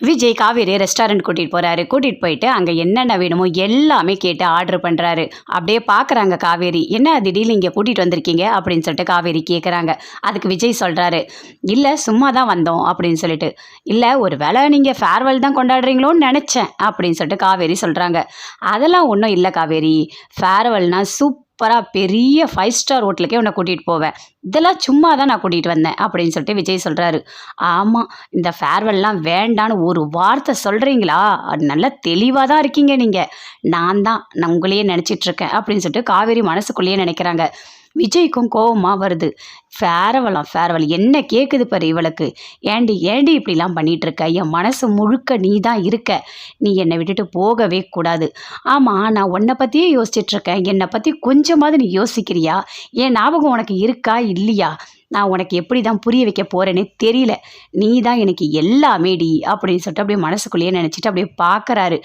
Vijay Kaveri restaurant கூட்டிகிட்டு போகிறாரு. கூட்டிகிட்டு போயிட்டு அங்கே என்னென்ன வேணுமோ எல்லாமே கேட்டு ஆர்டர் பண்ணுறாரு. அப்படியே பார்க்குறாங்க காவேரி. என்ன திடீர்னு இங்கே கூட்டிகிட்டு வந்திருக்கீங்க அப்படின்னு சொல்லிட்டு காவேரி கேட்குறாங்க. அதுக்கு விஜய் சொல்கிறாரு, இல்லை சும்மா தான் வந்தோம் அப்படின்னு சொல்லிட்டு. இல்லை ஒரு வேளை நீங்கள் ஃபேர்வெல் தான் கொண்டாடுறீங்களோன்னு நினச்சேன் அப்படின்னு சொல்லிட்டு காவேரி சொல்கிறாங்க. அதெல்லாம் ஒன்றும் இல்லை காவேரி, ஃபேர்வெல்னால் சூப்பராக பெரிய 5 ஸ்டார் ஹோட்டலுக்கே உன்னை கூட்டிகிட்டு போவேன். இதெல்லாம் சும்மா தான் நான் கூட்டிகிட்டு வந்தேன் அப்படின்னு சொல்லிட்டு விஜய் சொல்கிறாரு. ஆமாம், இந்த ஃபேர்வெல்லாம் வேண்டான்னு ஒரு வார்த்தை சொல்கிறீங்களா? அது நல்லா தெளிவாக தான் இருக்கீங்க நீங்கள். நான் உங்களையே நினச்சிட்ருக்கேன் அப்படின்னு சொல்லிட்டு காவேரி மனசுக்குள்ளேயே நினைக்கிறாங்க. விஜய்க்கும் கோபமாக வருது. ஃபேர்வெல் என்ன கேட்குது பாரு இவளுக்கு. ஏண்டி இப்படிலாம் பண்ணிகிட்ருக்க? என் மனசு முழுக்க நீ தான் இருக்க. நீ என்னை விட்டுட்டு போகவே கூடாது. ஆமாம், நான் உன்னை பற்றியே யோசிச்சிட்ருக்கேன். என்னை பற்றி கொஞ்சமாவது நீ யோசிக்கிறியா? என் ஞாபகம் உனக்கு இருக்கா இல்லையா? நான் உனக்கு எப்படி தான் புரிய வைக்க போகிறேன்னே தெரியல. நீ தான் எனக்கு எல்லாமேடி அப்படின்னு சொல்லிட்டு அப்படியே மனசுக்குள்ளேயே நினச்சிட்டு அப்படியே பார்க்குறாரு.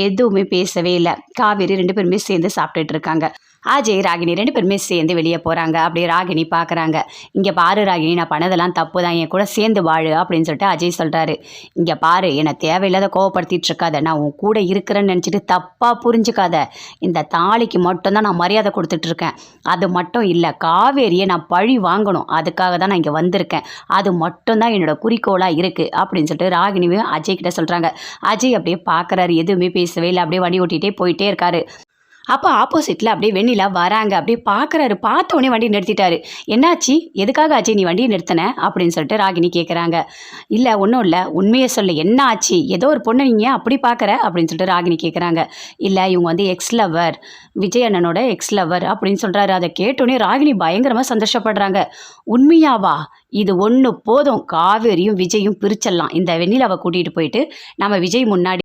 எதுவுமே பேசவே இல்லை. காவேரி 2 பேருமே சேர்ந்து சாப்பிட்டுட்டு இருக்காங்க. அஜய் ராகினி 2 பேருமே சேர்ந்து வெளியே போகிறாங்க. அப்படியே ராகினி பார்க்குறாங்க. இங்கே பாரு ராகினி, நான் பண்ணதெல்லாம் தப்பு தான், என் கூட சேர்ந்து வாழு அப்படின்னு சொல்லிட்டு அஜய் சொல்கிறாரு. இங்கே பாரு, என்னை தேவையில்லாத கோவப்படுத்திட்டு இருக்காத. நான் உன் கூட இருக்கிறேன்னு நினச்சிட்டு தப்பாக புரிஞ்சுக்காத. இந்த தாலிக்கு மட்டும்தான் நான் மரியாதை கொடுத்துட்ருக்கேன். அது மட்டும் இல்லை, காவேரியை நான் பழி வாங்கணும். அதுக்காக தான் நான் இங்கே வந்திருக்கேன். அது மட்டும்தான் என்னோட குறிக்கோளாக இருக்குது அப்படின்னு சொல்லிட்டு ராகினியும் அஜய் கிட்ட சொல்கிறாங்க. அஜய் அப்படியே பார்க்குறாரு. எதுவுமே பேசவே இல்லை. அப்படியே வண்டி ஓட்டிகிட்டே போயிட்டே இருக்காரு. அப்போ ஆப்போசிட்டில் அப்படியே வெண்ணிலா வராங்க. அப்படியே பார்க்குறாரு. பார்த்த உடனே வண்டி நிறுத்திட்டாரு. என்னாச்சு? எதுக்காக அஜய் நீ வண்டியை நிறுத்தின அப்படின்னு சொல்லிட்டு ராகினி கேட்குறாங்க. இல்லை ஒன்றும் இல்லை, உண்மையை சொல்ல, என்ன ஆச்சு? ஏதோ ஒரு பொண்ணு நீங்கள் அப்படி பார்க்குற அப்படின்னு சொல்லிட்டு ராகினி கேட்குறாங்க. இல்லை, இவங்க வந்து எக்ஸ் லவர், விஜய் அண்ணனோட எக்ஸ் லவர் அப்படின்னு சொல்கிறாரு. அதை கேட்டோடனே ராகினி பயங்கரமாக சந்தோஷப்படுறாங்க. உண்மையாவா? இது ஒன்று போதும், காவேரியும் விஜயும் பிரிச்சிடலாம். இந்த வெண்ணிலாவை கூட்டிகிட்டு போயிட்டு நம்ம விஜய் முன்னாடி